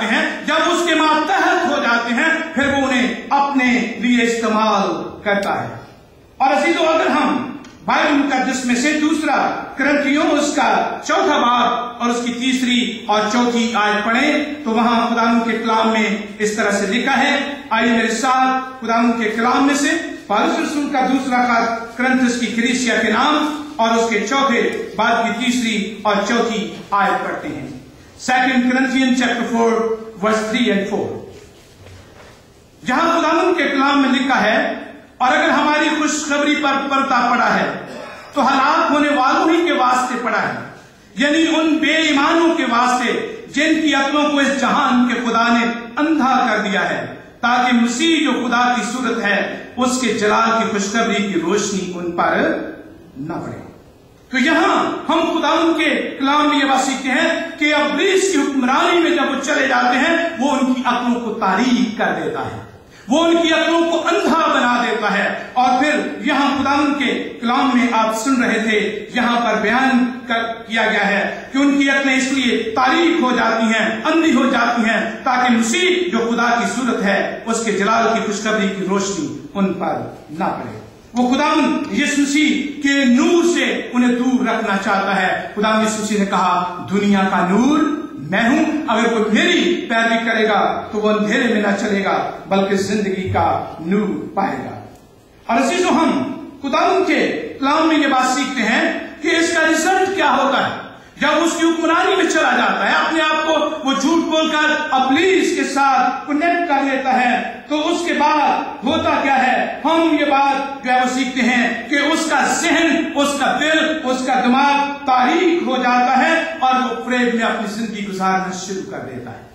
جاتے ہیں، جب اس کے ماتحت ہو جاتے ہیں، پھر وہ انہیں اپنے لیے استعمال کرتا ہے۔ اور عزیزو، اگر ہم بائبل مقدس میں سے دوسرا کرنتھیوں اس کا 4 باب اور اس کی 3 اور 4 آیت پڑھیں تو وہاں خداوند کے کلام میں اس طرح سے لکھا ہے۔ آئیے میرے ساتھ خداوند کے کلام میں سے پالوس رسول کا دوسرا خط کرنتھس کی کلیسیا کے نام اور اس کے 4 باب کی 3 اور 4 آیت پڑھتے ہیں۔ 2 Corinthians chapter 4 verse 3 and 4، جہاں خداوند کے کلام میں لکھا ہے، اور اگر ہماری خوشخبری پر پردہ پڑا ہے تو ہلاک ہونے والوں ہی کے واسطے پڑا ہے، یعنی ان بے ایمانوں کے واسطے جن کی عقلوں کو اس جہان کے خدا نے اندھا کر دیا ہے، تاکہ مسیح جو خدا کی صورت ہے اس کے جلال کی خوشخبری کی روشنی ان پر نہ پڑے۔ تو یہاں ہم خداوند کے کلام میں یہ بات سیکھتے ہیں کہ ابلیس کی حکمرانی میں جب وہ چلے جاتے ہیں، وہ ان کی عقلوں کو تاریک کر دیتا ہے، وہ ان کی عقلوں کو اندھا بنا دیتا ہے۔ اور پھر یہاں خداوند کے کلام میں آپ سن رہے تھے، یہاں پر بیان کیا گیا ہے کہ ان کی عقلیں اس لیے تاریک ہو جاتی ہیں، اندھی ہو جاتی ہیں، تاکہ مسیح جو خدا کی صورت ہے اس کے جلال کی خوشخبری کی روشنی ان پر نہ پڑے۔ وہ خداوند یسوع مسیح کے نور سے انہیں دور رکھنا چاہتا ہے۔ خداوند یسوع مسیح نے کہا، دنیا کا نور میں ہوں، اگر کوئی میری پیروی کرے گا تو وہ اندھیرے میں نہ چلے گا بلکہ زندگی کا نور پائے گا۔ اور عزیزو، ہم خداوند کے کلام میں یہ بات سیکھتے ہیں کہ اس کا رزلٹ کیا ہوتا ہے جب اس کی حکمرانی میں چلا جاتا ہے، اپنے آپ کو وہ جھوٹ بول کر ابلیس کے ساتھ کنیکٹ کر لیتا ہے، تو اس کے بعد ہوتا کیا ہے؟ ہم یہ بات جو ہے وہ سیکھتے ہیں کہ اس کا ذہن، اس کا دل، اس کا دماغ تاریک ہو جاتا ہے اور وہ فریب میں اپنی زندگی گزارنا شروع کر دیتا ہے۔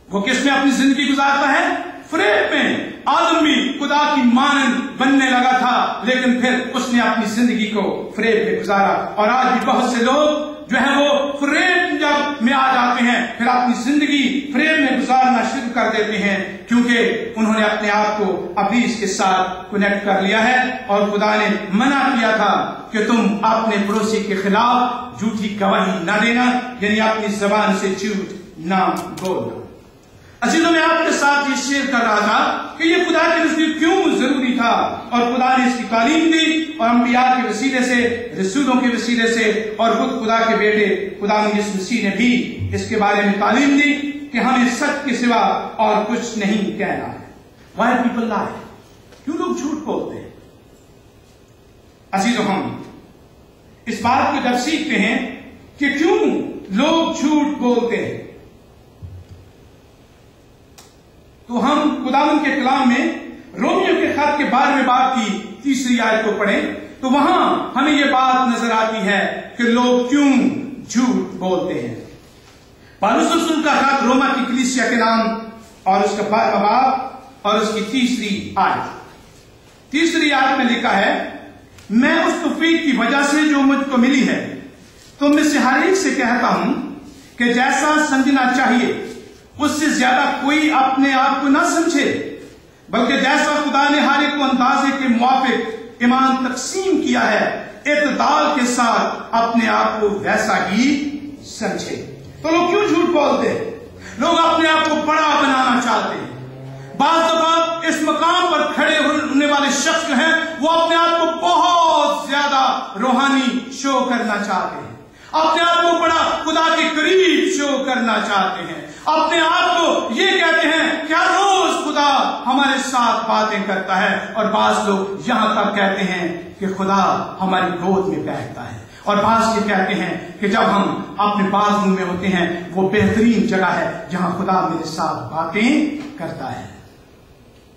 وہ کس میں اپنی زندگی گزارتا ہے؟ فریب میں۔ آدم بھی خدا کی مانند بننے لگا تھا، لیکن پھر اس نے اپنی زندگی کو فریب میں گزارا۔ اور آج بھی بہت سے لوگ جو ہے وہ فریب جب میں آ جاتے ہیں، پھر اپنی زندگی فریب میں گزارنا شروع کر دیتے ہیں، کیونکہ انہوں نے اپنے آپ کو ابلیس کے ساتھ کنیکٹ کر لیا ہے۔ اور خدا نے منع کیا تھا کہ تم اپنے پڑوسی کے خلاف جھوٹی گواہی نہ دینا، یعنی اپنی زبان سے جھوٹ نہ بولنا۔ عزیزوں، میں آپ کے ساتھ یہ شیئر کر رہا تھا کہ یہ خدا کے نزدیک کیوں ضروری تھا، اور خدا نے اس کی تعلیم دی، اور انبیاء کے وسیلے سے، رسولوں کے وسیلے سے، اور خود خدا کے بیٹے خدا یسوع مسیح نے بھی اس کے بارے میں تعلیم دی کہ ہمیں سچ کے سوا اور کچھ نہیں کہنا ہے۔ Why people lie؟ کیوں لوگ جھوٹ بولتے ہیں؟ عزیزوں، ہم اس بات کو جب سیکھتے ہیں کہ کیوں لوگ جھوٹ بولتے ہیں، تو ہم خداوند کے کلام میں رومیو کے خط کے 12ویں باب کی 3 آیت کو پڑھیں تو وہاں ہمیں یہ بات نظر آتی ہے کہ لوگ کیوں جھوٹ بولتے ہیں۔ پالوس رسول کا خط روما کی کلیسیا کے نام اور اس کا 12واں باب اور اس کی 3 آیت۔ 3 آیت میں لکھا ہے، میں اس توفیق کی وجہ سے جو مجھ کو ملی ہے تم میں سے ہر ایک سے کہتا ہوں کہ جیسا سمجھنا چاہیے اس سے زیادہ کوئی اپنے آپ کو نہ سمجھے، بلکہ جیسا خدا نے ہر ایک کو اندازے کے موافق ایمان تقسیم کیا ہے، اعتدال کے ساتھ اپنے آپ کو ویسا ہی سمجھے۔ تو لوگ کیوں جھوٹ بولتے ہیں؟ لوگ اپنے آپ کو بڑا بنانا چاہتے ہیں۔ بعض دفعہ اس مقام پر کھڑے ہونے والے شخص جو ہیں وہ اپنے آپ کو بہت زیادہ روحانی شو کرنا چاہتے ہیں، اپنے آپ کو بڑا خدا کے قریب شو کرنا چاہتے ہیں، اپنے آپ کو یہ کہتے ہیں کہ ہر روز خدا ہمارے ساتھ باتیں کرتا ہے، اور بعض لوگ یہاں تک کہتے ہیں کہ خدا ہماری گود میں بیٹھتا ہے، اور بعض یہ کہتے ہیں کہ جب ہم اپنے بازو میں ہوتے ہیں وہ بہترین جگہ ہے جہاں خدا میرے ساتھ باتیں کرتا ہے۔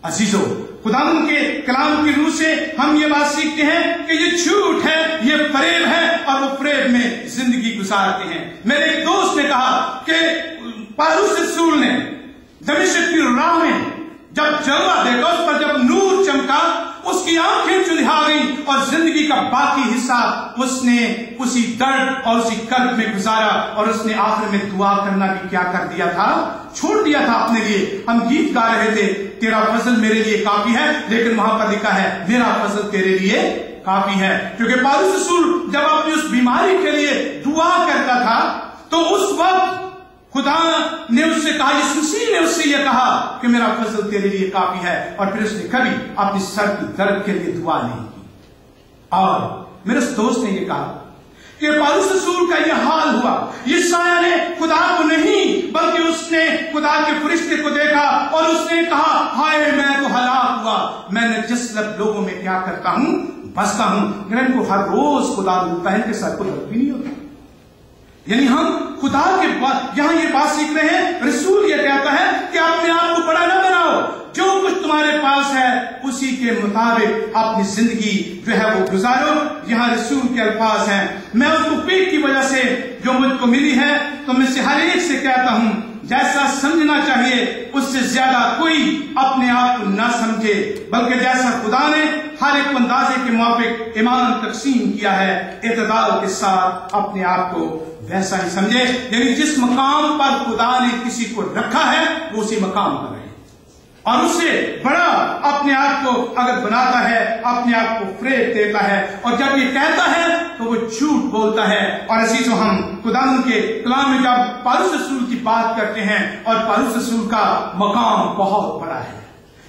عزیزو، خداوند کے کلام کی روح سے ہم یہ بات سیکھتے ہیں کہ یہ جھوٹ ہے، یہ فریب ہے، اور وہ فریب میں زندگی گزارتے ہیں۔ میرے ایک دوست نے کہا کہ پالوس رسول نے دمشق کی راہ میں جب جلوہ دیکھا، اس پر جب نور چمکا، اس کی آنکھیں چلہا گئیں، اور زندگی کا باقی حصہ اس نے اسی درد اور اسی کرب میں گزارا، اور اس نے آخر میں دعا کرنا بھی کیا کر دیا تھا؟ چھوڑ دیا تھا اپنے لیے۔ ہم گیت گا رہے تھے، تیرا فضل میرے لیے کافی ہے، لیکن وہاں پر لکھا ہے میرا فضل تیرے لیے کافی ہے، کیونکہ پالوس رسول جب اپنی اس بیماری کے لیے دعا کرتا تھا تو اس وقت खुदा ने उससे कहा, यीशु मसीह ने उससे यह कहा कि मेरा फजल तेरे लिए काफी है, और फिर उसने कभी अपनी सर की दर्द के लिए दुआ नहीं की। और मेरे दोस्त ने यह कहा कि पौलुस रसूल का यह हाल हुआ, यशायाह ने खुदा को नहीं बल्कि उसने खुदा के फरिश्ते को देखा और उसने कहा, हाय मैं तो हलाक हुआ, मैं नजस्लब लोगों में क्या करता हूं, बसता हूं। इनको हर रोज खुदा मिलता है कि सर को दर्द भी नहीं होता। यानी हम खुदा के बाद यहां ये बात सीख रहे हैं। रसूल ये कहता है कि अपने आप को बड़ा न बनाओ, जो कुछ तुम्हारे पास है उसी के मुताबिक अपनी जिंदगी जो है वो गुजारो। यहां रसूल के अल्फाज हैं, मैं उस तौफीक की वजह से जो मुझको मिली है तो मैं से हर एक से कहता हूं, जैसा समझना चाहिए उससे ज्यादा कोई अपने आप को न समझे, बल्कि जैसा खुदा ने हर एक अंदाजे के मुताबिक ईमान तकसीम किया है, इत्तेदाल के साथ अपने आप को वैसा ही समझे। यानी जिस मकाम पर खुदा ने किसी को रखा है वो उसी मकाम पर रहे, और उससे बड़ा अपने आप को अगर बनाता है, अपने आप को फ्रेब देता है, और जब ये कहता है तो वो झूठ बोलता है। और ऐसी जो हम खुदा के कलाम में जब पौलुस रसूल की बात करते हैं, और पौलुस रसूल का मकाम बहुत बड़ा है।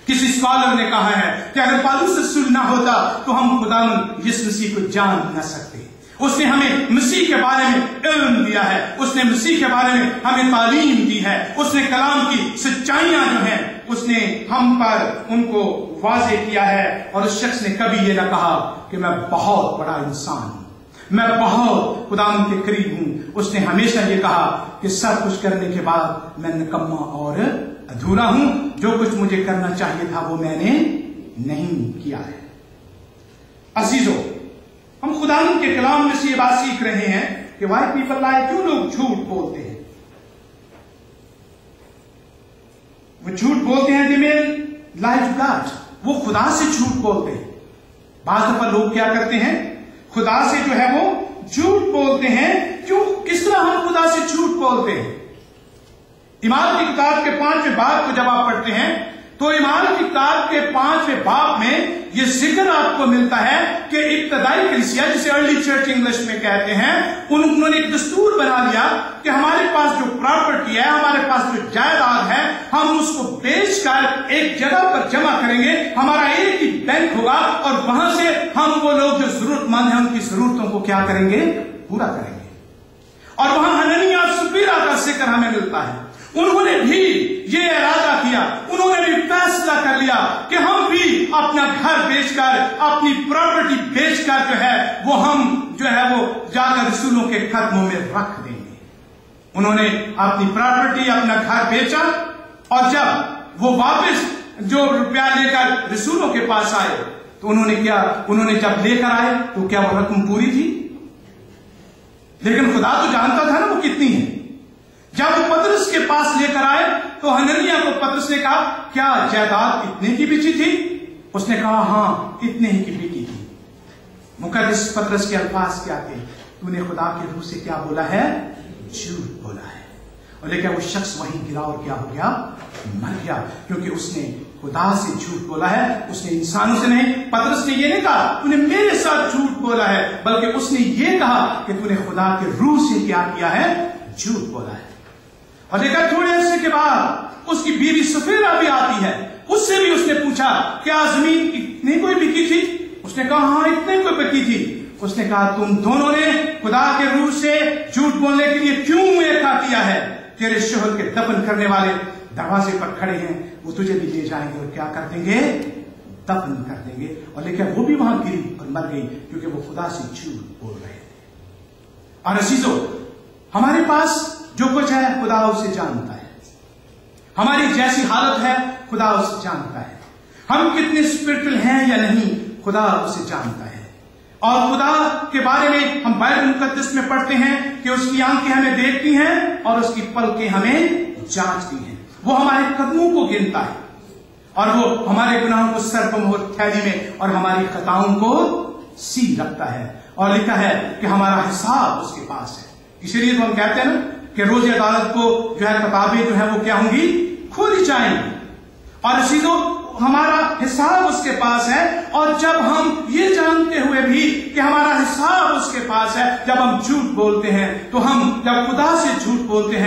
किसी स्कॉलर ने कहा है कि अगर पौलुस रसूल ना होता तो हम खुदा यीशु मसीह को जान न सकते। उसने हमें मसीह के बारे में इल्म दिया है, उसने मसीह के बारे में हमें तालीम दी है, उसने कलाम की सच्चाइयां जो हैं उसने हम पर उनको वाजे किया है। और उस शख्स ने कभी ये ना कहा कि मैं बहुत बड़ा इंसान हूं, मैं बहुत खुदा के करीब हूं। उसने हमेशा ये कहा कि सब कुछ करने के बाद मैं निकम्मा और अधूरा हूं, जो कुछ मुझे करना चाहिए था वो मैंने नहीं किया है। अजीजों, हम खुदा के कलाम में से ये बात सीख रहे हैं कि वाई पीपल लाई, क्यों लोग झूठ बोलते हैं। वो झूठ बोलते हैं, दे मेन लाई टू गॉड, वो खुदा से झूठ बोलते हैं। बात पर लोग क्या करते हैं, खुदा से जो है वो झूठ बोलते हैं। क्यों, किस तरह हम खुदा से झूठ बोलते हैं? ईमान की किताब के 5वें बाब को जब आप पढ़ते हैं तो ईमान की किताब के 5वें बाब में ये जिक्र आपको मिलता है कि इब्तदाई कलीसिया, जिसे अर्ली चर्च इंग्लिश में कहते हैं, उन्होंने एक दस्तूर बना लिया कि हमारे पास जो प्रॉपर्टी है, हमारे पास जो जायदाद है, हम उसको बेचकर एक जगह पर जमा करेंगे, हमारा एक ही बैंक होगा, और वहां से हम वो लोग जो जरूरतमंद हैं उनकी जरूरतों को क्या करेंगे, पूरा करेंगे। और वहां हननिया और सफीरा का जिक्र हमें मिलता है। उन्होंने भी ये इरादा किया, उन्होंने भी फैसला कर लिया कि हम भी अपना घर बेचकर, अपनी प्रॉपर्टी बेचकर जो है वो हम जो है वो जाकर रसूलों के कदमों में रख देंगे। उन्होंने अपनी प्रॉपर्टी, अपना घर बेचा, और जब वो वापस जो रुपया लेकर रसूलों के पास आए तो उन्होंने क्या, उन्होंने जब लेकर आए तो क्या वो रकम पूरी थी? लेकिन खुदा तो जानता था ना वो कितनी है। जब वो पतरस के पास लेकर आए तो हननिया को पतरस ने कहा, क्या जायदाद इतने की बिकी थी? उसने कहा, हाँ इतने ही की बिकी थी। मुकद्दस पतरस के अल्फाज क्या थे, तूने खुदा के रूह से क्या बोला है, झूठ बोला है। और लेकिन वो शख्स वहीं गिरा और क्या हो गया, मर गया, क्योंकि उसने खुदा से झूठ बोला है, उसने इंसानों से नहीं। पतरस ने ये नहीं कहा तूने मेरे साथ झूठ बोला है, बल्कि उसने ये कहा कि तूने खुदा के रूह से क्या किया है, झूठ बोला है। और देखा थोड़े अरसे के बाद उसकी बीवी सफीरा भी आती है, उससे भी उसने पूछा क्या जमीन इतने कोई बिकी थी? उसने कहा हाँ इतने कोई बिकी थी। उसने कहा तुम दोनों ने खुदा के रूह से झूठ बोलने के लिए क्यों ऐसा किया है? तेरे शोहर के दफन करने वाले दरवाजे पर खड़े हैं, वो तुझे भी ले जाएंगे और क्या कर देंगे, दफन कर देंगे। और लेकिन वो भी वहां गिरी और मर गई, क्योंकि वो खुदा से झूठ बोल रहे थे। और अजीजों, हमारे पास जो कुछ है खुदा उसे जानता है, हमारी जैसी हालत है खुदा उसे जानता है, हम कितने स्पिरिचुअल हैं या नहीं खुदा उसे जानता है। और खुदा के बारे में हम बाइबल मुकद्दस में पढ़ते हैं कि उसकी आंखें हमें देखती हैं और उसकी पलकें हमें जांचती हैं। वो हमारे कदमों को गिनता है और वो हमारे गुनाहों को सर्वमोहर थैली में और हमारी खताओं को सी रखता है। और लिखा है कि हमारा हिसाब उसके पास है। इसीलिए तो हम कहते हैं ना कि रोज अदालत को जो है किताबें जो है वो क्या होंगी, खोली जाएंगी। और इसी तो हमारा हिसाब उसके पास है। और जब हम ये जानते हुए भी कि हमारा हिसाब उसके पास है, जब हम झूठ बोलते हैं तो हम जब खुदा से झूठ बोलते हैं